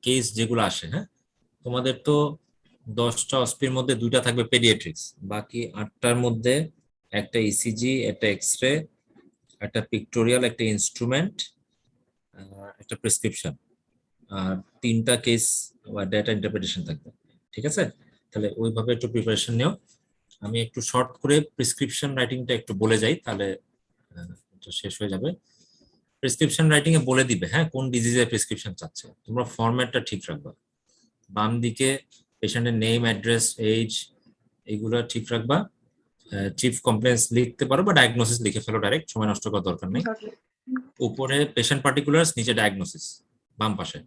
Case যেগুলো আসে, হ্যাঁ, তোমাদের তো 10টা অস্পির মধ্যে 2টা থাকবে পেডিয়াট্রিক্স, বাকি 8টার মধ্যে একটা ইসিজি, একটা এক্সরে, একটা পিক্টোরিয়াল, একটা ইনস্ট্রুমেন্ট, একটা প্রেসক্রিপশন, আর 3টা কেস বা ডেটা ইন্টারপ্রিটেশন থাকবে। ঠিক আছে, তাহলে ওইভাবে একটু প্রিপারেশন নিও। আমি একটু শর্ট করে প্রেসক্রিপশন রাইটিংটা একটু বলে যাই, তাহলে এটা শেষ হয়ে যাবে। প্রেসক্রিপশন রাইটিং এ বলে দিবে, হ্যাঁ, কোন ডিজিজের প্রেসক্রিপশন চাচ্ছে। তোমরা ফরম্যাটটা ঠিক রাখবা। বাম দিকে পেশেন্টের নেম, অ্যাড্রেস, এজ, এগুলো ঠিক রাখবা। চিফ কমপ্লেন্স লিখতে পারো বা ডায়াগনোসিস লিখে ফেলো, ডাইরেক্ট, সময় নষ্ট করার দরকার নেই। উপরে পেশেন্ট পার্টিকুলার্স, নিচে ডায়াগনোসিস, বাম পাশে।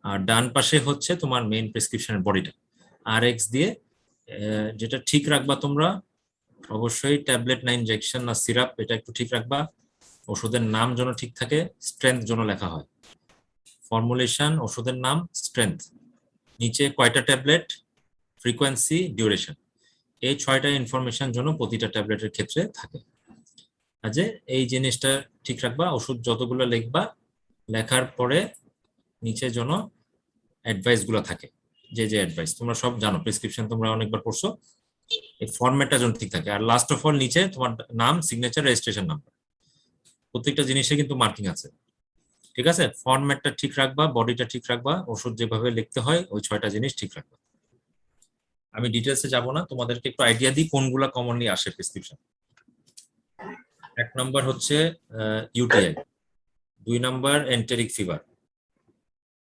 আর ডান পাশে হচ্ছে তোমার মেইন প্রেসক্রিপশনের বডিটা, আর এক্স দিয়ে। যেটা ঠিক রাখবা তোমরা, অবশ্যই ট্যাবলেট না ইনজেকশন না সিরাপ, এটা একটু ঠিক রাখবা। ওষুধের নাম যেন ঠিক থাকে, স্ট্রেংথ যেন লেখা হয়, ফর্মুলেশন, ওষুধের নাম, স্ট্রেংথ, নিচে কয়টা ট্যাবলেট, ফ্রিকোয়েন্সি, ডিউরেশন, এই 6টা ইনফরমেশন যেন প্রতিটা ট্যাবলেটের ক্ষেত্রে থাকে। কাজে এই জিনিসটা ঠিক রাখবা। ওষুধ যতগুলো লিখবা, লেখার পরে নিচে যেন অ্যাডভাইস গুলো থাকে, যে যে অ্যাডভাইস তোমরা সব জানো, প্রেসক্রিপশন তোমরা অনেকবার পড়ছো, এই ফরম্যাটটা যেন ঠিক থাকে। আর লাস্ট অফ অল নিচে তোমার নাম, সিগনেচার, রেজিস্ট্রেশন নাম্বার, প্রত্যেকটা জিনিসে কিন্তু মার্কিং আছে। ঠিক আছে, ফরম্যাটটা ঠিক রাখবা, বডিটা ঠিক রাখবা, ওষুধ যেভাবে লিখতে হয় ওই 6টা জিনিস ঠিক রাখবা। আমি ডিটেলসে যাব না, তোমাদেরকে একটু আইডিয়া দিই কোনগুলা কমনলি আসে প্রেসক্রিপশন। 1 নম্বর হচ্ছে UTI, 2 number enteric fever,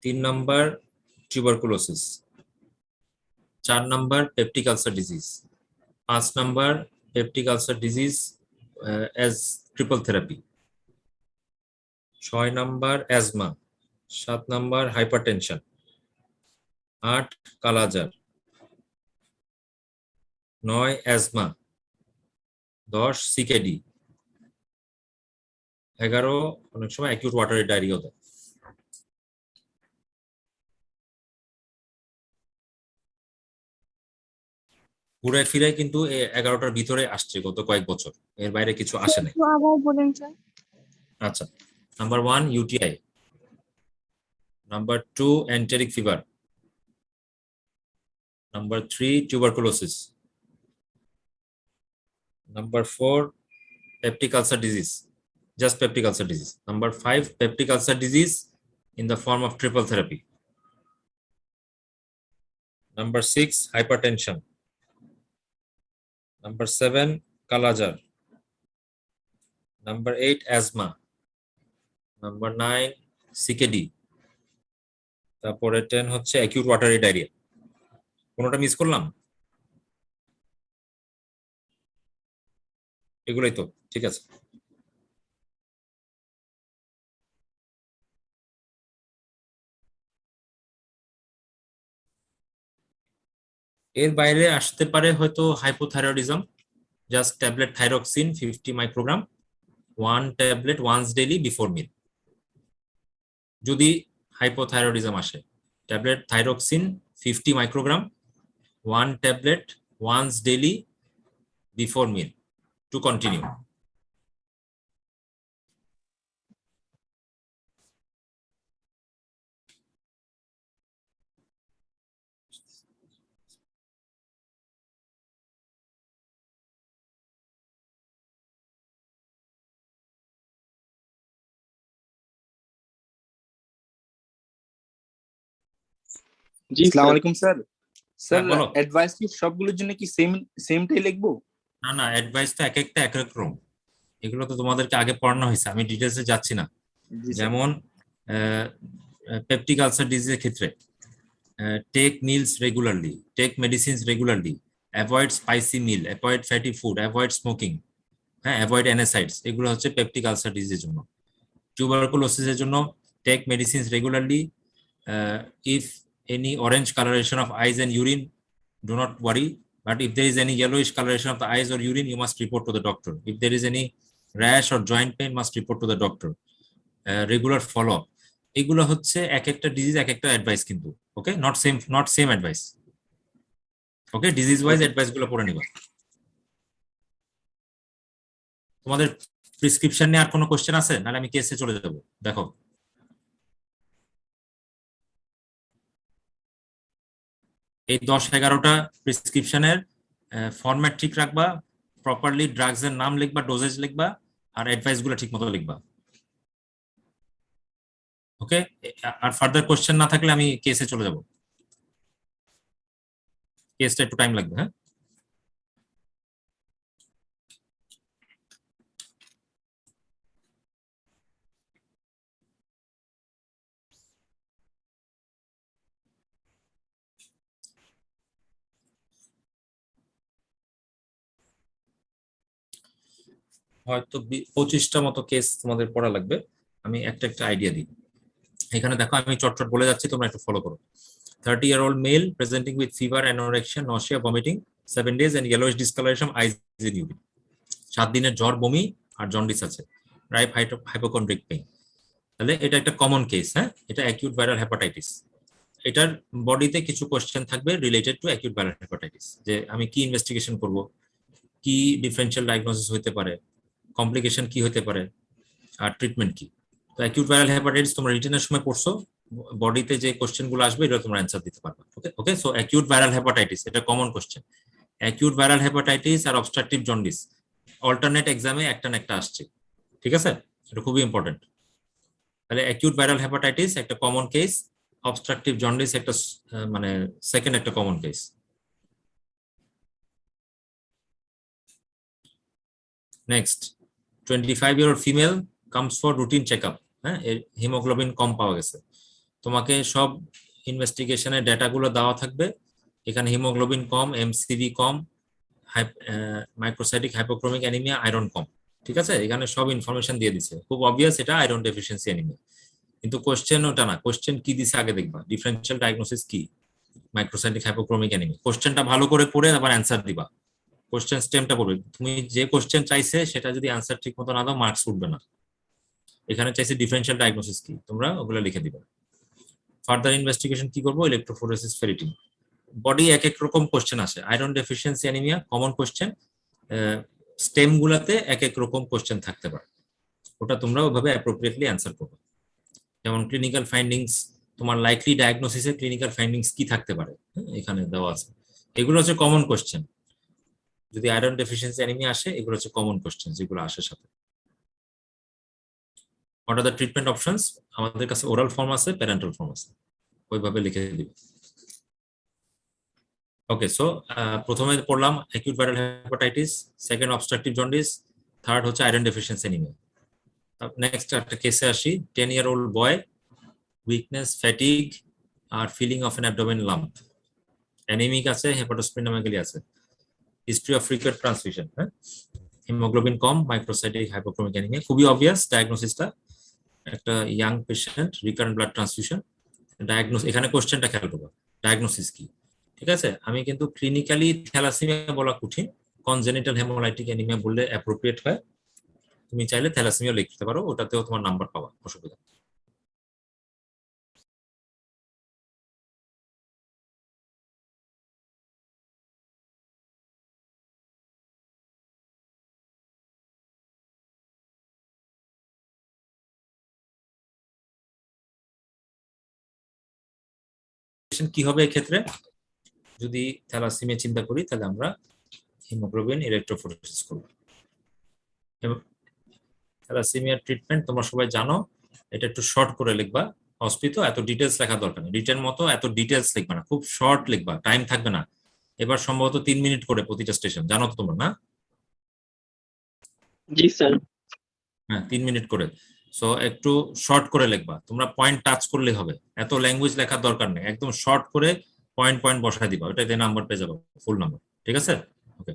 3 number tuberculosis, 4 number peptic ulcer disease, 5 number peptic ulcer disease as triple therapy, 6 number asthma, 7 number hypertension, 8 kala azar, 9 asthma, 10 CKD, 11 অনেক সময় অ্যাকিউট ওয়াটারি ডায়রিয়া দেয়। ঘুরে ফিরে কিন্তু এই 11টার ভিতরে আসছে গত কয়েক বছর, এর বাইরে কিছু আসে নাই। আবার বলেন স্যার। আচ্ছা, number 1 UTI, number 2 enteric fever, number 3 tuberculosis, number 4 peptic ulcer disease, just peptic ulcer disease, number 5 peptic ulcer disease in the form of triple therapy, number 6 hypertension, number 7 kalajar, number 8 asthma, number 9 CKD, তারপরে 10 হচ্ছে acute watery diarrhoea. কোনোটা miss করলাম? এগুলোই তো, ঠিক আছে। এর বাইরে আসতে পারে হয়তো hypothyroidism, just tablet thyroxine 50 microgram, 1 tablet once daily before meal. যদি হাইপোথাইরয়েডিজম আসে, tablet thyroxine 50 microgram, 1 tablet once daily before meal to continue. জি আসসালামু আলাইকুম স্যার। স্যার বলো। অ্যাডভাইস কি সবগুলোর জন্য কি সেমটাই লিখবো? না না, অ্যাডভাইস তো এক একটা এক এক রকম। এগুলো তো তোমাদেরকে আগে পড়ানো হয়েছে, আমি ডিটেলসে যাচ্ছি না। জি স্যার। যেমন পেপটিক আলসার ডিজিজের ক্ষেত্রে take meals regularly, take medicines regularly, avoid spicy meal, avoid fatty food, avoid smoking, হ্যাঁ, অ্যাভয়েড অ্যানাসাইডস, এগুলো হচ্ছে পেপটিক আলসার ডিজিজের জন্য। টিউবারকুলোসিসের জন্য take medicines regularly, if any orange coloration of eyes and urine, do not worry, but if there is any yellowish coloration of the eyes or urine, you must report to the doctor. If there is any rash or joint pain, must report to the doctor. Regular follow up, এগুলো হচ্ছে এক একটা disease এক একটা advice কিন্তু, okay, not same advice. Okay, disease wise advice গুলো পড়ে নিবা। তোমাদের প্রেসক্রিপশন নিয়ে আর কোনো কোশ্চেন আছে? নাহলে আমি কেসে চলে যাবো, দেখো। এই 10-11টা প্রেসক্রিপশনের ফরম্যাট ঠিক রাখবা, প্রপারলি ড্রাগস এর নাম লিখবা, ডোজেজ লিখবা, আর অ্যাডভাইস গুলো ঠিক মতো লিখবা। ওকে, আর ফার্দার কোশ্চেন না থাকলে আমি কেসে চলে যাব। কেসটা একটু টাইম লাগবে। হ্যাঁ, হয়তো 25টা মতো কেস তোমাদের পড়া লাগবে। আমি একটা একটা আইডিয়া দিই। এখানে দেখো আমি চটচট বলে যাচ্ছি, তোমরা একটু ফলো করো। 30-year-old male presenting with fever, anorexia, nausea, vomiting, 7 days and yellowish discoloration, eyes in urine. 7 দিনের জ্বর, বমি আর জন্ডিস আছে, রাইট হাইপোকন্ড্রিক পেইন। তাহলে এটা একটা কমন কেস। হ্যাঁ, এটা অ্যাকিউট ভাইরাল হেপাটাইটিস। এটার বডিতে কিছু কোশ্চেন থাকবে related to acute viral hepatitis, যে আমি কি ইনভেস্টিগেশন করব, কি ডিফারেন্সিয়াল ডায়াগনোসিস হতে পারে, কমপ্লিকেশন কি হতে পারে, আর ট্রিটমেন্ট কি। তো অ্যাকিউট ভাইরাল হেপাটাইটিস তোমরা রিটেনের সময় পড়ছো, বডিতে যে কোশ্চেন গুলো আসবে এটা তোমরা অ্যান্সার দিতে পারবে। Okay okay, so acute viral hepatitis এটা common question. Acute viral hepatitis আর অবস্ট্রাকটিভ জন্ডিস অল্টারনেট এক্সামে একটা না একটা আসছে। ঠিক আছে, এটা খুবই ইম্পর্টেন্ট। তাহলে অ্যাকিউট ভাইরাল হেপাটাইটিস একটা কমন কেস, অবস্ট্রাকটিভ জন্ডিস একটা মানে সেকেন্ড একটা common case. Next, 25-year-old female comes for routine checkup. হ্যাঁ, এর হিমোগ্লোবিন কম পাওয়া গেছে। তোমাকে সব ইনভেস্টিগেশনের ডেটাগুলো দেওয়া থাকবে। এখানে হিমোগ্লোবিন কম, এমসিভি কম, মাইক্রোসাইটিক হাইপোক্রোমিক অ্যানিমিয়া, আয়রন কম। ঠিক আছে, এখানে সব ইনফরমেশন দিয়ে দিছে, খুব অবভিয়াস এটা আয়রন ডেফিসিয়েন্সি অ্যানিমিয়া। কিন্তু কোশ্চেন ওটা না, কোশ্চেন কি দিছে আগে দেখবা, ডিফারেন্সিয়াল ডায়াগনোসিস কি, মাইক্রোসাইটিক হাইপোক্রোমিক অ্যানিমিয়া। কোশ্চেনটা ভালো করে পড়ে আবার অ্যান্সার দিবা, কোশ্চেন স্টেমটা পড়বে। তুমি যে কোশ্চেন চাইছে সেটা যদি অ্যান্সার ঠিক মতো না দাও, মার্কস উঠবে না। এখানে চাইছে ডিফারেন্সিয়াল ডায়াগনোসিস কি, তোমরা ওগুলো লিখে দিবা। ফার্দার ইনভেস্টিগেশন কি করবো, ইলেকট্রোফোরেসিস ফেরিটিন। বডি এক এক রকম কোশ্চেন আসে, iron deficiency anaemia common question, stem গুলাতে এক এক রকম কোশ্চেন থাকতে পারে, ওটা তোমরা ওইভাবে অ্যাপ্রোপ্রিয়েটলি অ্যান্সার করবে। যেমন ক্লিনিক্যাল ফাইন্ডিংস, তোমার লাইকলি ডায়াগনোসিসের ক্লিনিক্যাল ফাইন্ডিংস কি থাকতে পারে, এখানে দেওয়া আছে। এগুলো হচ্ছে কমন কোশ্চেন, যদি আয়রন ডেফিসিয়েন্সি অ্যানিমিয়া আসে এগুলো হচ্ছে কমন কোশ্চেন যেগুলো আসে সাথে। What are the treatment options, আমাদের কাছে ওরাল ফর্ম আছে, প্যারেন্টাল ফর্ম আছে, ওইভাবে লিখে দিবে। ওকে, সো প্রথমে পড়লাম acute viral hepatitis, second obstructive jaundice, third হচ্ছে আয়রন ডেফিসিয়েন্সি অ্যানিমিয়া। নেক্সট একটা কেসে আসি, 10-year-old বয়, উইকনেস, ফ্যাটিগ আর feeling of an abdomen lump, anaemic আছে, হেপাটোস্প্লিনোমেগালি আছে, হিস্ট্রি অফ ফ্রিকুয়েন্ট ট্রান্সফিউশন। হ্যাঁ, হিমোগ্লোবিন কম, মাইক্রোসাইটিক হাইপোক্রোমিক অ্যানিমিয়া, খুবই অবভিয়াস ডায়াগনোসিসটা, একটা young patient, recurrent blood transfusion. Diagnose, এখানে কোশ্চেনটা খেয়াল করবো, ডায়াগনোসিস কি। ঠিক আছে, আমি কিন্তু ক্লিনিক্যালি থ্যালাসেমিয়া বলা কঠিন, কনজেনিটাল হেমোলাইটিক অ্যানিমিয়া বললে অ্যাপ্রোপ্রিয়েট হয়। তুমি চাইলে থ্যালাসেমিয়া লিখতে পারো, ওটাতেও তোমার নাম্বার পাবা, অসুবিধা। কি হবে এক্ষেত্রে, যদি থ্যালাসেমিয়া চিন্তা করি তাহলে আমরা হিমোগ্লোবিন ইলেকট্রোফোরেসিস করব। থ্যালাসেমিয়ার ট্রিটমেন্ট তোমরা সবাই জানো, এটা একটু শর্ট করে লিখবা। হসপিটাল এত ডিটেলস লেখা দরকার নেই, রিটেন মতো এত ডিটেলস লিখবা না, খুব শর্ট লিখবা, টাইম থাকবে না। এবার সম্ভবত 3 মিনিট করে প্রতিটা স্টেশন, জানো তো তোমরা না? জি স্যার। হ্যাঁ, 3 মিনিট করে। সো একটু শর্ট করে লিখবা, তোমরা পয়েন্ট টাচ করলে হবে, এত ল্যাঙ্গুয়েজ লেখার দরকার নেই, একদম শর্ট করে পয়েন্ট পয়েন্ট বসায় দিবা, ওটাতে নাম্বার পেয়ে যাবো, ফুল নাম্বার। ঠিক আছে, ওকে।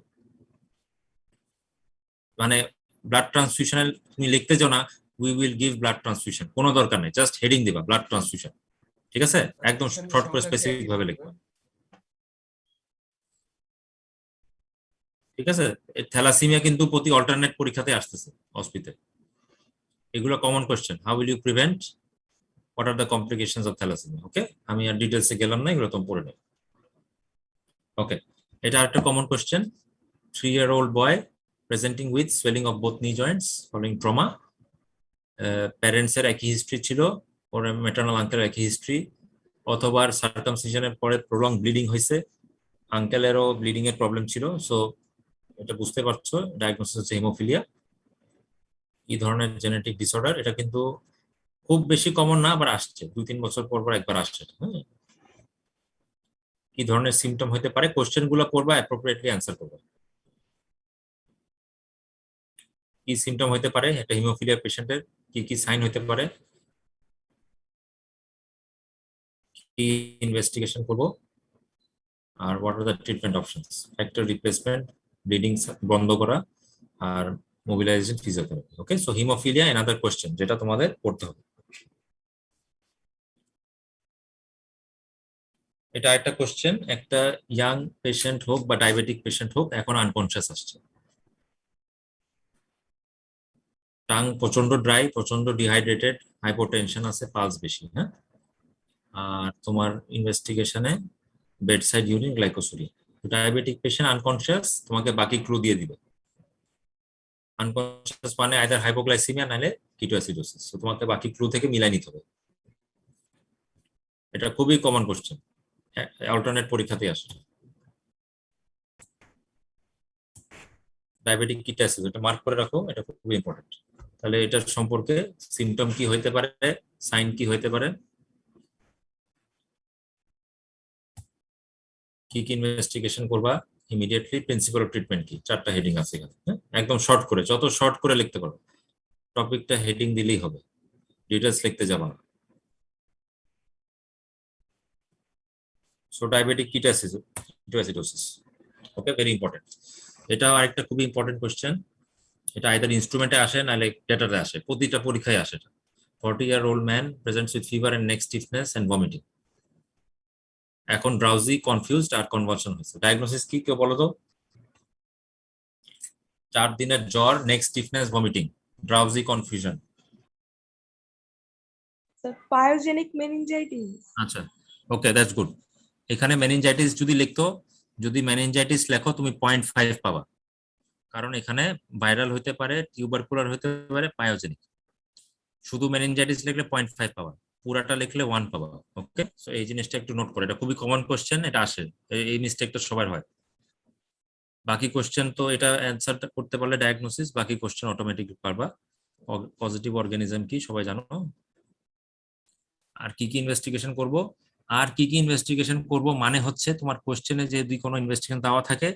মানে ব্লাড ট্রান্সফিউশনাল তুমি লিখতে যাও না, we will give blood transfusion, কোনো দরকার নেই, জাস্ট হেডিং দিবা ব্লাড ট্রান্সফিউশন। ঠিক আছে, একদম শর্ট করে স্পেসিফিক ভাবে লিখবা। ঠিক আছে, থ্যালাসেমিয়া কিন্তু প্রতি অল্টারনেট পরীক্ষাতে আসতেছে হসপিটালে। এগুলো common question, how will you prevent, what are the complications of thalassemia. Okay, আমি আর ডিটেলসে গেলাম না, এগুলো তুমি পড়ে নেবে। ওকে, এটা আরেকটা common question, 3-year-old boy presenting with swelling of both নি জয়েন্টস ফলোইং ট্রমা। প্যারেন্টস এর একই হিস্ট্রি ছিল, ওর ম্যাটারনাল আঙ্কেলের একই হিস্ট্রি, অথবা সার্কামসিশনের পরে প্রলং ব্লিডিং হয়েছে, আঙ্কেলেরও ব্লিডিং এর প্রবলেম ছিল। সো এটা বুঝতে পারছো ডায়াগনোসিস হচ্ছে হিমোফিলিয়া। কি ধরনের জেনেটিক ডিসঅর্ডার, এটা কিন্তু খুব বেশি কমন না, আবার আসছে 2-3 বছর পর পর একবার আসছে। হ্যাঁ, কি ধরনের সিমটম হতে পারে, কোশ্চেন গুলো করবা, অ্যাপ্রোপ্রিয়েটলি অ্যান্সার করবা। কি সিমটম হতে পারে একটা হিমোফিলিয়া পেশেন্টের, কি কি সাইন হতে পারে, কি ইনভেস্টিগেশন করব, আর what are the treatment options, factor replacement, bleeding বন্ধ করা, আর mobilization physiotherapy. Okay, so hemophilia another question যেটা তোমাদের পড়তে হবে। এটা একটা কোশ্চেন, একটা ইয়াং পেশেন্ট হোক বা ডায়াবেটিক পেশেন্ট হোক, এখন আনকনসিয়াস আসছে, টাং প্রচন্ড ড্রাই, প্রচন্ড ডিহাইড্রেটেড, হাইপোটেনশন আছে, পালস বেশি। হ্যাঁ, আর তোমার ইনভেস্টিগেশনে bedside urine glycosuria. Diabetic patient unconscious, তোমাকে বাকি ক্লু দিয়ে দিবে। আনকনসিয়াস মানে আইদার হাইপোগ্লাইসিমিয়া নাহলে কিটোঅ্যাসিডোসিস। তো তোমাকে বাকি ক্লু থেকে মিলাই নিতে হবে। এটা খুবই কমন কোশ্চেন, অল্টারনেট পরীক্ষাতে আসে। ডায়াবেটিক কিটোঅ্যাসিড, এটা মার্ক করে রাখো, এটা খুবই ইম্পর্টেন্ট। তাহলে এটার সম্পর্কে সিমটম কি হইতে পারে, সাইন কি হইতে পারে, কি কি ইনভেস্টিগেশন করবা, ইমিডিয়েটলি প্রিন্সিপাল অফ ট্রিটমেন্ট কি, 4টা হেডিং আছে এখানে। হ্যাঁ, একদম শর্ট করে, যত শর্ট করে লিখতে পারো, টপিকটা হেডিং দিলেই হবে, ডিটেলস লিখতে যাবা না। So diabetic ketoacidosis, okay, very important. এটা আরেকটা খুবই ইম্পর্টেন্ট কোশ্চেন। এটা আইদার ইনস্ট্রুমেন্টে আসে নাহলে ডেটাতে আসে, প্রতিটা পরীক্ষায় আসে। 40-year-old man presents with fever and neck stiffness and vomiting. এখন ড্রাউজি, কনফিউজড আর কনভালশন হয়েছে। ডায়াগনোসিস কি কেউ বলো তো? 4 দিনের জ্বর, neck stiffness, vomiting, drowsy, confusion. Pyogenic meningitis. আচ্ছা, ওকে, দ্যাটস গুড। এখানে মেনিনজাইটিস যদি লিখতো, যদি মেনিনজাইটিস লেখো তুমি 0.5 পাবা, কারণ এখানে ভাইরাল হতে পারে, টিউবারকুলার হতে পারে, পায়োজেনিক। শুধু মেনিনজাইটিস লিখলে 0.5 পাবা, পুরাটা লিখলে 1 পাবা। ওকে, সো এই জিনিসটা একটু নোট করে, এটা খুবই কমন কোশ্চেন, এটা আসে, এই মিস্টেকটা সবার হয়। বাকি কোশ্চেন তো এটা অ্যান্সারটা করতে পারলে ডায়াগনোসিস, বাকি কোশ্চেন অটোমেটিকলি পারবা। পজিটিভ অর্গানিজম কি সবাই জানো, আর কি কি ইনভেস্টিগেশন করব, আর কি কি ইনভেস্টিগেশন করব মানে হচ্ছে তোমার কোশ্চেনে যদি কোনো ইনভেস্টিগেশন দেওয়া থাকে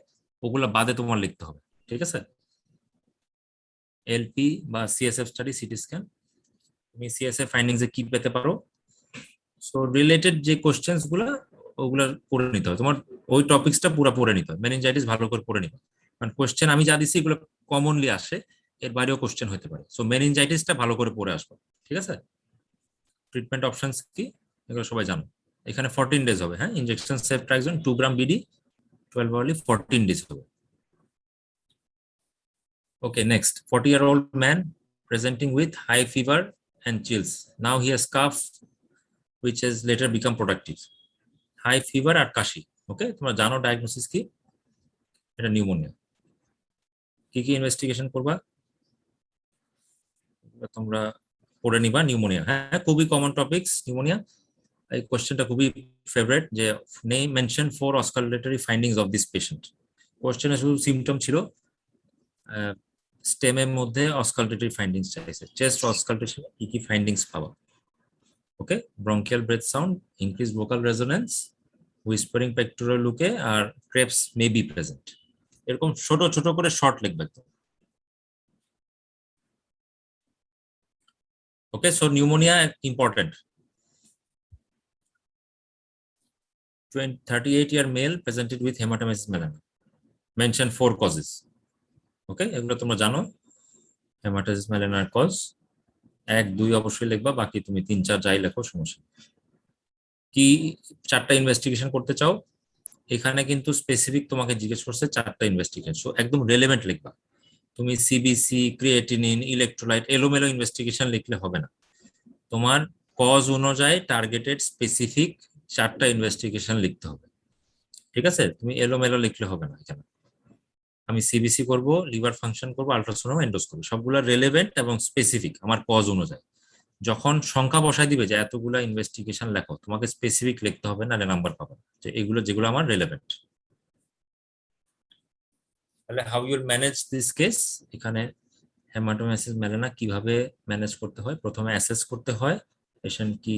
ওগুলো বাদে তোমার লিখতে হবে। ঠিক আছে, এলপি বা সিএসএফ স্টাডি, সিটি স্ক্যান, তুমি সিএসএফ ফাইন্ডিংস এ কি পেতে পারো। সো রিলেটেড যে কোশ্চেন্স গুলা ওগুলা পড়ে নিতে হবে তোমার, ওই টপিকসটা পুরো পড়ে নিতে হবে, মেনিনজাইটিস ভালো করে পড়ে নিতে হবে। কারণ কোশ্চেন আমি যা দিচ্ছি এগুলো কমনলি আসে, এর বাইরেও কোশ্চেন হতে পারে। সো মেনিনজাইটিসটা ভালো করে পড়ে আসবো। ঠিক আছে, ট্রিটমেন্ট অপশনস কি এগুলো সবাই জানো। এখানে 14 ডেজ হবে। হ্যাঁ, ইনজেকশন সেফট্রাক্সন 2 গ্রাম বিডি 12 আওয়ারলি 14 ডেজ হবে। ওকে, next, 40-year-old man presenting with high fever and chills. Now he has cough which has later become productive. High fever আর কাশি। ওকে, তোমরা জানো ডায়াগনোসিস কি, এটা নিউমোনিয়া। কি কি ইনভেস্টিগেশন করবা তোমরা পড়ে নিবা। নিউমোনিয়া, হ্যাঁ, খুবই কমন টপিকস নিউমোনিয়া। এই কোশ্চেনটা খুবই ফেভারিট, যে name mention 4 auscultatory findings of this patient. কোশ্চেনে শুধু সিমটম ছিল, স্টেমের মধ্যে অস্কালটেটরি ফাইন্ডিংস চাইছে, চেস্ট অস্কালটেশন কি কি ফাইন্ডিংস পাবা। Okay, bronchial breath sound, increase vocal resonance, whispering pectoriloquy, আর ক্রেপস মে বি প্রেজেন্ট। এরকম ছোট ছোট করে শর্ট লিখবে তো। Okay, so pneumonia important. 38-year male presented with hematemesis melanoma. Mention 4 causes. Okay, এগুলো তোমরা জানো, হেমাটাইটিস মেলানার কজ 1-2 অবশ্যই লিখবা, বাকি তুমি 3-4 যাই লেখো সমস্যা। কি 4টা ইনভেস্টিগেশন করতে চাও, এখানে কিন্তু স্পেসিফিক তোমাকে জিজ্ঞেস করছে 4টা ইনভেস্টিগেশন, সো একদম রেলেভেন্ট লিখবা। তুমি সিবিসি, ক্রিয়েটিনিন, ইলেকট্রোলাইট এলোমেলো ইনভেস্টিগেশন লিখলে হবে না, তোমার কজ অনুযায়ী টার্গেটেড স্পেসিফিক 4টা ইনভেস্টিগেশন লিখতে হবে। ঠিক আছে, তুমি এলোমেলো লিখলে হবে না। এখানে আমি সিবিসি করব, লিভার ফাংশন করব, আলট্রাসোনোগ্রাম, এন্ডোস্কোপি, সবগুলো রেলেভেন্ট এবং স্পেসিফিক আমার কজ অনুযায়ী। যখন সংখ্যা বসায় দিবে যে এতগুলা ইনভেস্টিগেশন লেখো, তোমাকে স্পেসিফিক লিখতে হবে, নাহলে নাম্বার পাবে না, যে এগুলো যেগুলো আমার রেলেভেন্ট। তাহলে how you'll manage this case, এখানে হেমাটোমাইসিস মেলানা কিভাবে ম্যানেজ করতে হয়? প্রথমে অ্যাসেস করতে হয় পেশেন্ট কি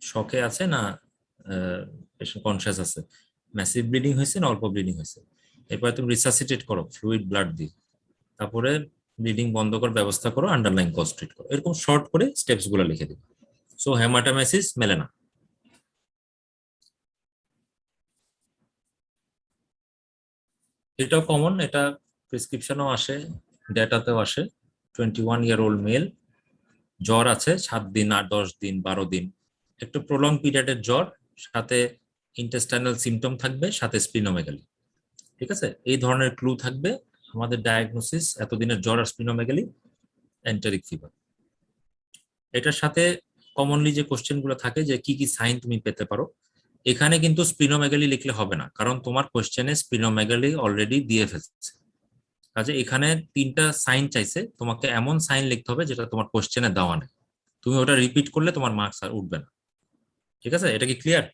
শকে আছে না পেশেন্ট কনসিয়াস আছে, ম্যাসিভ ব্লিডিং হয়েছে না অল্প ব্লিডিং হয়েছে। এরপরে তুমি রিসাসিটেট করো ফ্লুইড ব্লাড দিয়ে, তারপরে ব্লিডিং বন্ধ করার ব্যবস্থা করো, আন্ডারলাইন কজ ট্রিট করো। এরকম শর্ট করে স্টেপস গুলো লিখে দিবে। So হেমাটোমাইসিস melaena. এটাও কমন, এটা প্রেসক্রিপশনও আসে, ডেটাতেও আসে। 21-year-old মেল, জ্বর আছে 7 দিন আর 10 দিন 12 দিন, একটু প্রলং পিরিয়ডের জ্বর, সাথে ইন্টেস্টাইনাল সিমটম থাকবে, সাথে স্প্লিনোমেগালি। ঠিক আছে, এই ধরনের ক্লু থাকবে। আমাদের ডায়াগনোসিস এতদিনের জ্বর আর স্প্লিনোমেগালি, এন্টেরিক ফিভার। এটার সাথে কমনলি যে কোশ্চেন গুলো থাকে যে কি কি সাইন তুমি পেতে পারো, এখানে কিন্তু স্প্লিনোমেগালি লিখলে হবে না, কারণ তোমার কোশ্চেনে স্প্লিনোমেগালি অলরেডি দিয়ে ফেলছে। কাজে এখানে 3টা সাইন চাইছে, তোমাকে এমন সাইন লিখতে হবে যেটা তোমার কোশ্চেনে দেওয়া নেই। তুমি ওটা রিপিট করলে তোমার মার্কস আর উঠবে না। ঠিক আছে, এটা কি clear?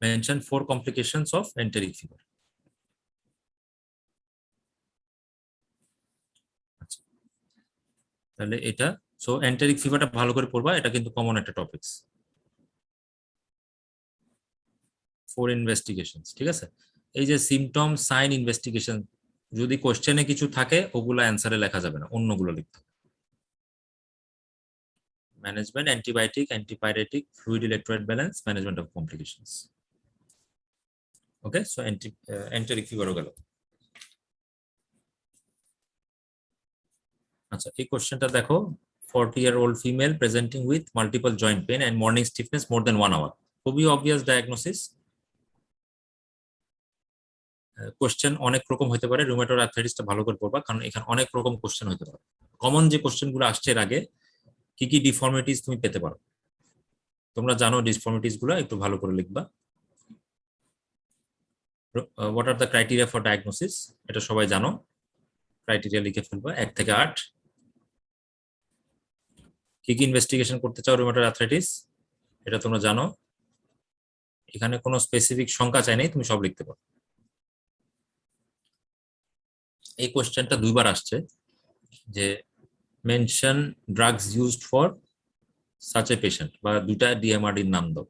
Mention 4 complications of enteric fever. আচ্ছা, তাহলে এটা, সো এন্টেরিক ফিভারটা ভালো করে পড়বা, এটা কিন্তু কমন একটা টপিকস। 4 ইনভেস্টিগেশনস, ঠিক আছে। এই যে সিমটম সাইন ইনভেস্টিগেশন, যদি কোশ্চেনে কিছু থাকে ওগুলো অ্যান্সারে লেখা যাবে না, অন্যগুলো লিখতে হবে। Management, antibiotic, antipyretic, fluid electrolyte balance, management of complications. Okay, so enteric ফিভারও গেল। আচ্ছা, এই কোশ্চেনটা দেখো, 40-year-old female presenting with multiple joint pain and morning stiffness more than 1 hour। খুবই অবভিয়াস ডায়াগনোসিস। কোশ্চেন অনেক রকম হতে পারে, রুমেটয়েড আর্থ্রাইটিসটা ভালো করে পড়বা, কারণ এখানে অনেক রকম কোশ্চেন হতে পারে। কমন যে কোশ্চেন গুলো আসছে এর আগে, কি কি ডিফর্মিটিস তুমি পেতে পারো, তোমরা জানো ডিফর্মিটিস গুলো, একটু ভালো করে লিখবা। What are the criteria for diagnosis, এটা সবাই জানো, ক্রাইটেরিয়া লিখে ফেলবা 1 থেকে 8। কি কি ইনভেস্টিগেশন করতে চাও রুমেটয়েড আর্থ্রাইটিস, এটা তোমরা জানো। এখানে কোনো স্পেসিফিক সংখ্যা চাই নাই, তুমি সব লিখতে পারো। এই কোশ্চেনটা 2বার আসছে, যে mention drugs used for such a patient, বা 2টা ডিএমআরডির নাম দাও।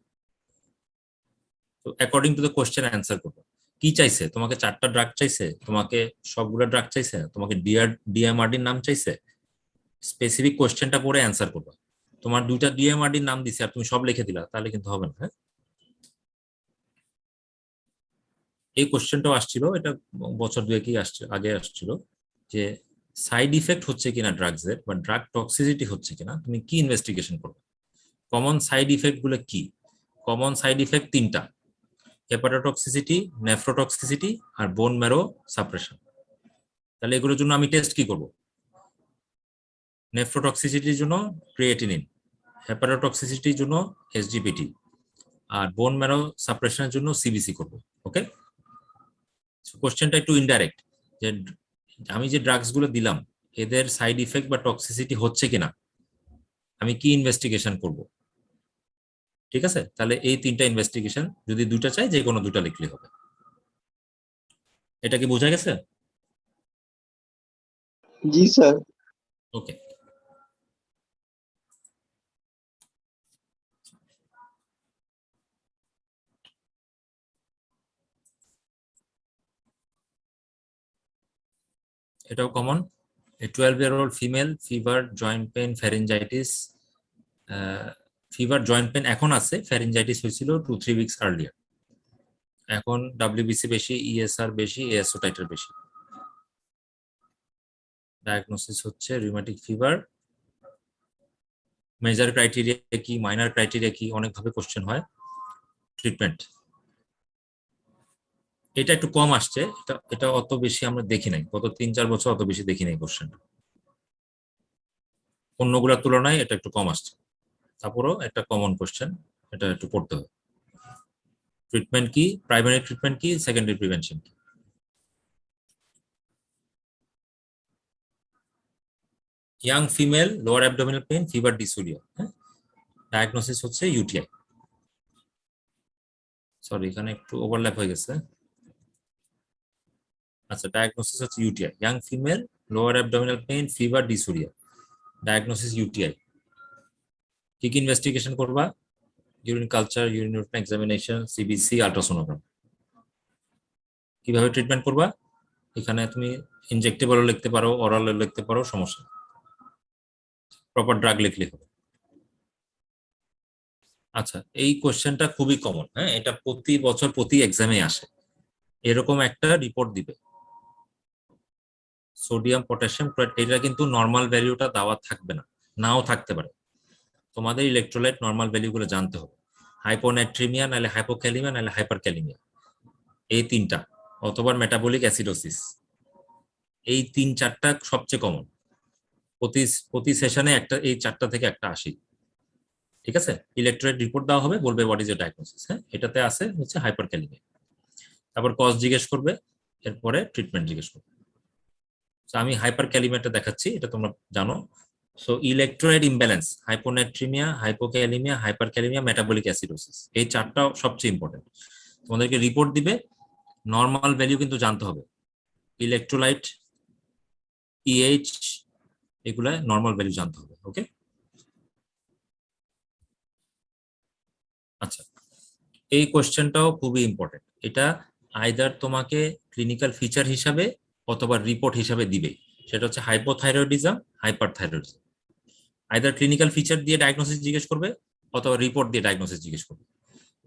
তো according to the question answer করবো। কি চাইছে তোমাকে? 4টা ড্রাগ চাইছে তোমাকে, সবগুলো ড্রাগ চাইছে তোমাকে, ডিএমআরডির নাম চাইছে। স্পেসিফিক কোশ্চেনটা পড়ে অ্যান্সার করবা। তোমার 2টা ডিএমআরডির নাম দিছে আর তুমি সব লিখে দিলা, তাহলে কিন্তু হবে না। হ্যাঁ, এই কোশ্চেনটাও আসছিল, এটা বছর 2 আগে আসছিল, যে সাইড ইফেক্ট হচ্ছে কিনা ড্রাগসের, বা ড্রাগ টক্সিসিটি হচ্ছে কিনা, তুমি কি ইনভেস্টিগেশন করবে। কমন সাইড ইফেক্ট গুলো কি? কমন সাইড ইফেক্ট 3টা, হেপাটোটক্সিসিটি, নেফ্রোটক্সিসিটি, আর বোন ম্যারো সাপ্রেশন। তাহলে এগুলোর জন্য আমি টেস্ট কি করব? নেফ্রোটক্সিসিটির জন্য ক্রিয়েটিনিন, হেপাটোটক্সিসিটির জন্য এসজিপিটি, আর বোন ম্যারো সাপ্রেশনের জন্য সিবিসি করব। ওকে, কোশ্চেনটা একটু ইনডাইরেক্ট, যে আমি যে ড্রাগস গুলো দিলাম এদের সাইড ইফেক্ট বা টক্সিসিটি হচ্ছে কিনা, আমি কি ইনভেস্টিগেশন করব। ঠিক আছে, তাহলে এই 3টা ইনভেস্টিগেশন, যদি 2টা চাই যে কোনো 2টা লিখলে হবে। এটা কি বোঝা গেছে? जी सर। ওকে, এটাও common. A 12-year-old female, fever, joint pain, pharyngitis. Fever, joint pain এখন আছে, ফ্যারিঞ্জাইটিস হয়েছিল 2-3 weeks আর্লিয়ার। এখন ডাব্লিউবিসি বেশি, ইএসআর বেশি, এএসও টাইটার বেশি। ডায়াগনোসিস হচ্ছে রিউমেটিক ফিভার। মেজর ক্রাইটেরিয়া কি, মাইনর ক্রাইটেরিয়া কি, অনেকভাবে কোশ্চেন হয়। ট্রিটমেন্ট, এটা একটু কম আসছে, এটা অত বেশি আমরা দেখি নাই, গত 3-4 বছর অত বেশি দেখি নাই কোশ্চেনটা, অন্যগুলোর তুলনায় এটা একটু কম আসছে। তারপরও একটা কমন কোশ্চেন, এটা একটু পড়তে হবে। ট্রিটমেন্ট কি, প্রাইমারি ট্রিটমেন্ট কি, সেকেন্ডারি প্রিভেনশন কি। Young female, lower abdominal pain, fever, dysuria. হ্যাঁ, ডায়াগনোসিস হচ্ছে ইউটিআই। সরি, এখানে একটু ওভারল্যাপ হয়ে গেছে। আচ্ছা, ডায়াগনোসিস হচ্ছে UTI. Young female, lower abdominal pain, fever, dysuria, diagnosis UTI. কি কি ইনভেস্টিগেশন করবা? Urine culture, urine examination, CBC, ultrasonogram. কিভাবে ট্রিটমেন্ট করবা? এখানে তুমি ইনজেক্টেবল লিখতে পারো, অরাল লিখতে পারো, সমস্যা, প্রপার ড্রাগ লিখলে হবে। আচ্ছা, এই কোশ্চেনটা খুবই কমন। হ্যাঁ, এটা প্রতি বছর প্রতি এক্সামে আসে। এরকম একটা রিপোর্ট দিবে, সোডিয়াম পটাশিয়াম ক্লোরাইড, এটা কিন্তু নর্মাল ভ্যালুটা দেওয়া থাকবে না, নাও থাকতে পারে। তোমাদের ইলেকট্রোলাইট নর্মাল ভ্যালুগুলো জানতে হবে। হাইপোনাইট্রিমিয়া, নাহলে হাইপোক্যালিমিয়া, নাহলে হাইপারক্যালিমিয়া, এই তিনটা, অথবা মেটাবলিক অ্যাসিডোসিস, এই তিন চারটা সবচেয়ে কমন। প্রতি প্রতি সেশনে একটা, এই চারটা থেকে একটা আসি। ঠিক আছে, ইলেকট্রোলাইট রিপোর্ট দেওয়া হবে, বলবে হোয়াট ইজ এর ডায়াগনোসিস। হ্যাঁ, এটাতে আছে হচ্ছে হাইপারক্যালিমিয়া। তারপর কজ জিজ্ঞেস করবে, এরপরে ট্রিটমেন্ট জিজ্ঞেস করবে। আমি হাইপারক্যালিমিয়াটা দেখাচ্ছি, এটা তোমরা জানো। So electrolyte imbalance, hyponatremia, hypokalemia, hyperkalemia, metabolic acidosis, এই চারটা সবচেয়ে ইম্পর্টেন্ট। তোমাদেরকে রিপোর্ট দিবে, নর্মাল ভ্যালু কিন্তু জানতে হবে। ইলেকট্রোলাইট, পিএইচ, এগুলা নর্মাল ভ্যালু জানতে হবে। ওকে, আচ্ছা, এই কোশ্চেনটাও খুবই ইম্পর্টেন্ট। এটা আইদার তোমাকে ক্লিনিক্যাল ফিচার হিসাবে অথবা রিপোর্ট হিসাবে দিবে। সেটা হচ্ছে hypothyroidism, hyperthyroidism. Either clinical feature দিয়ে ডায়াগনোসিস জিজ্ঞেস করবে, অথবা রিপোর্ট দিয়ে ডায়াগনোসিস জিজ্ঞেস করবে।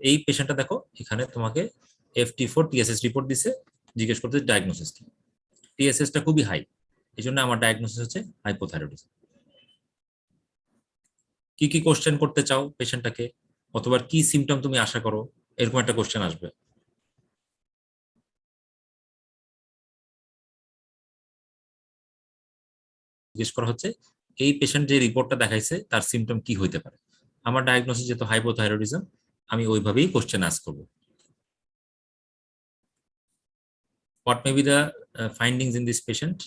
এই পেশেন্টটা দেখো, এখানে তোমাকে FT4 TSS রিপোর্ট দিছে, জিজ্ঞেস করতে ডায়াগনোসিস কি। TSS-টা খুবই হাই, এই জন্য আমার ডায়াগনোসিস হচ্ছে হাইপোথাইরয়েডিজম। কি কি কোশ্চেন করতে চাও পেশেন্টটাকে, অথবা কি সিমটম তুমি আশা করো, এরকম একটা কোশ্চেন আসবে। জিজ্ঞেস করা হচ্ছে এই পেশেন্ট যে রিপোর্টটা দেখাইছে তার সিমটম কি হইতে পারে। আমার ডায়াগনোসিস যেহেতু হাইপোথাইরয়েডিজম, আমি ওইভাবেই কোশ্চেন আস্ক করবো। What may be the findings in this patient,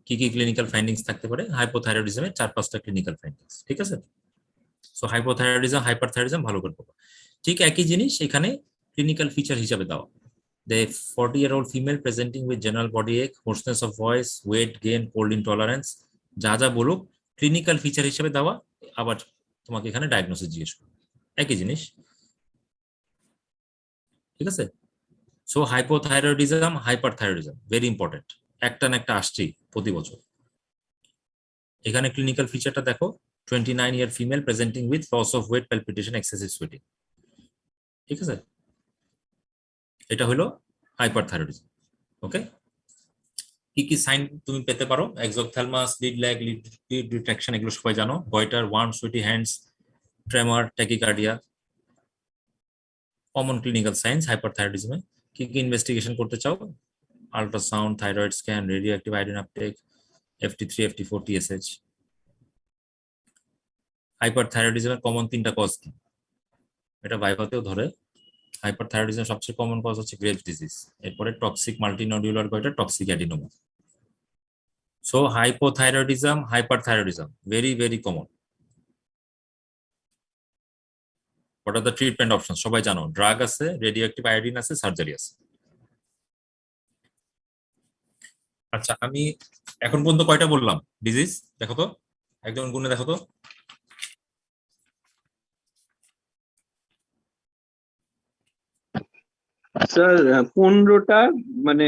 কি কি ক্লিনিক্যাল ফাইন্ডিংস থাকতে পারে হাইপোথাইরয়েডিজমের, 4-5টা ক্লিনিক্যাল ফাইন্ডিংস। ঠিক আছে, সো হাইপোথাইরয়েডিজম, হাইপারথাইরয়েডিজম ভালো করে পড়বা। ঠিক একই জিনিস এখানে ক্লিনিক্যাল ফিচার হিসাবে দেওয়া। The 40-year-old female presenting with general body ache, hoarseness of voice, weight gain, cold intolerance, যা যা বলুক ক্লিনিক্যাল ফিচার হিসেবে দেওয়া। আবার তোমাকে এখানে ডায়াগনোসিস জিজ্ঞেস করবে, একই জিনিস। ঠিক আছে, so hypothyroidism, hyperthyroidism very important, একটা না একটা আসছেই প্রতি বছর। এখানে ক্লিনিক্যাল ফিচারটা দেখো, 29-year female presenting with loss of weight, palpitation, excessive sweating. ঠিক আছে, এটা হলো হাইপারথাইরয়েডিজম। ওকে, কি কি সাইন তুমি পেতে পারো? Exophthalmos, lid lag, lid retraction, এগুলো সবাই জানো। Goitre, warm, sweaty hands, tremor, tachycardia, common clinical signs হাইপারথাইরয়েডিজমে। কি কি ইনভেস্টিগেশন করতে চাও? Ultrasound, thyroid scan, radio active iodine uptake, FT3, FT4, TSH। হাইপারথাইরয়েডিজমের কমন 3টা কজ কি, এটা ভাইভাতেও ধরে। হাইপারথাইরয়েডিজম সবচেয়ে কমন কজ হচ্ছে গ্রেভস ডিজিজ, এরপরে toxic multinodular goitre, toxic adenoma. So hypothyroidism, hyperthyroidism very very common. What are the treatment option সবাই জানো, ড্রাগ আছে, রেডিও অ্যাক্টিভ আয়োডিন আছে, সার্জারি আছে। আচ্ছা, আমি এখন পর্যন্ত কয়টা বললাম ডিজিজ দেখো তো, একজন গুণে দেখো তো। স্যার 15টা, মানে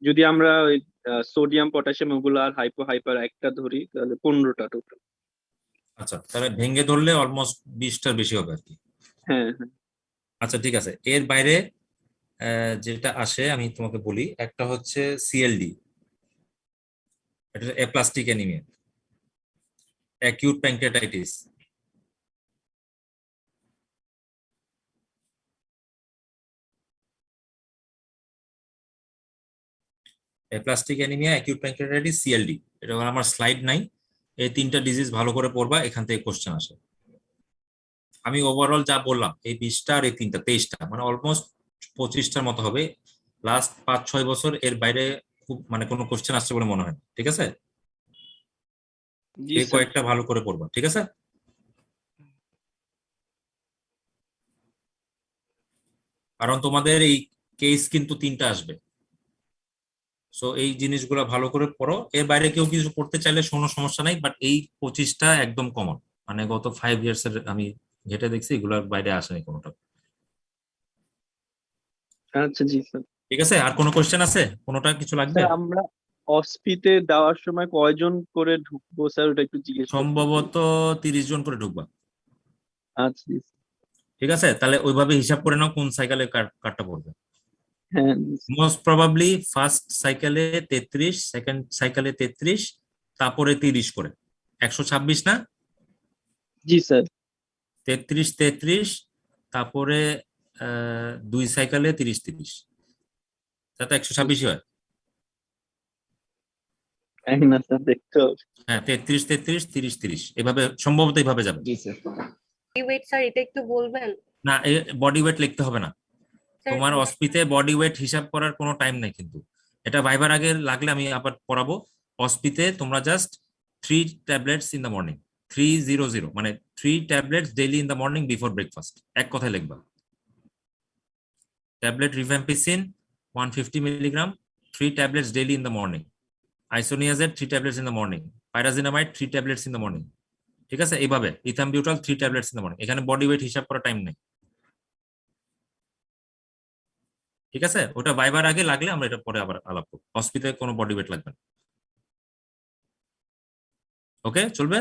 যদি আমরা সোডিয়াম পটাশিয়াম ওগুলো আর হাইপার একটা ধরি তাহলে 15টা টোটাল। আচ্ছা, তাহলে ভেঙে ধরলে অলমোস্ট 20টার বেশি হবে আর কি। হ্যাঁ হ্যাঁ। আচ্ছা ঠিক আছে, এর বাইরে যেটা আসে আমি তোমাকে বলি, একটা হচ্ছে CLD, এটা aplastic anaemia, acute pancreatitis, aplastic anaemia, acute pancreatitis, CLD। এটা আমার স্লাইড নাই, এই 3টা ডিজিজ ভালো করে পড়বা, এখান থেকে কোশ্চেন আসে। আমি ওভারঅল যা বললাম এই 20টা আর এই 3টা 23টা, মানে অলমোস্ট 25টার মতো হবে। লাস্ট 5-6 বছর এর বাইরে খুব মানে কোনো কোশ্চেন আসছে বলে মনে হয় না। ঠিক আছে, জি এই স্যার। কয়েকটা ভালো করে পড়বা, ঠিক আছে? কারণ তোমাদের এই কেস কিন্তু 3টা আসবে, সো এই জিনিসগুলো ভালো করে পড়ো। এর বাইরে কেউ কিছু পড়তে চাইলে কোনো সমস্যা নাই, বাট এই 25টা একদম কমন, মানে গত 5 ইয়ার্স এর আমি যেটা দেখছি এগুলোর বাইরে আসেনি কোনোটা। আচ্ছা জি স্যার। ঠিক আছে, আর কোনো কোশ্চেন আছে, কোনোটা কিছু লাগবে? স্যার আমরা অস্পিতে দেওয়ার সময় কয়জন করে ঢুকবো স্যার, ওটা একটু জিজ্ঞেস করতে চাই। সম্ভবত 30 জন করে ঢুকবা। আচ্ছা জি স্যার। ঠিক আছে, তাহলে ওইভাবে হিসাব করে নাও কোন সাইকেলে কারটা পড়বে। হ্যাঁ জি স্যার। মোস্ট প্রবাবলি ফার্স্ট সাইকেলে 33, সেকেন্ড সাইকেলে 33, তারপরে 30 করে 126 না? জি স্যার। 33 33, তারপরে 2 সাইকেলে 30 30, তাতে 126 হয়। জানি না স্যার, দেখতে হবে। হ্যাঁ, 33 33 30 30, এভাবে সম্ভবত এইভাবে যাবে। জি স্যার। ওয়েট স্যার এটা একটু বলবেন না, বডি ওয়েট লিখতে হবে না, স্যার? তোমার অস্পিতে বডি ওয়েট হিসাব করার কোনো টাইম নাই কিন্তু। এটা ভাইবার আগে লাগলে আমি আবার পড়াবো। অস্পিতে তোমরা just 3 tablets in the morning, 300, মানে 3 tablets daily in the morning before breakfast, এক কথায় লিখবা। Tablet rifampicin 150 milligram, 3 tablets daily in the morning. Isoniazid 3 tablets in the morning. Pyrazinamide 3 tablets in the morning. ঠিক আছে, এইভাবে ethambutol 3 tablets in the morning. এখানে body weight হিসাব করার time নেই। ঠিক আছে, ওটা ভাইবার আগে লাগলে আমরা এটা পরে আবার আলাপ করবো। হসপিটালে কোনো বডি ওয়েট লাগবে না। ওকে, চলবে।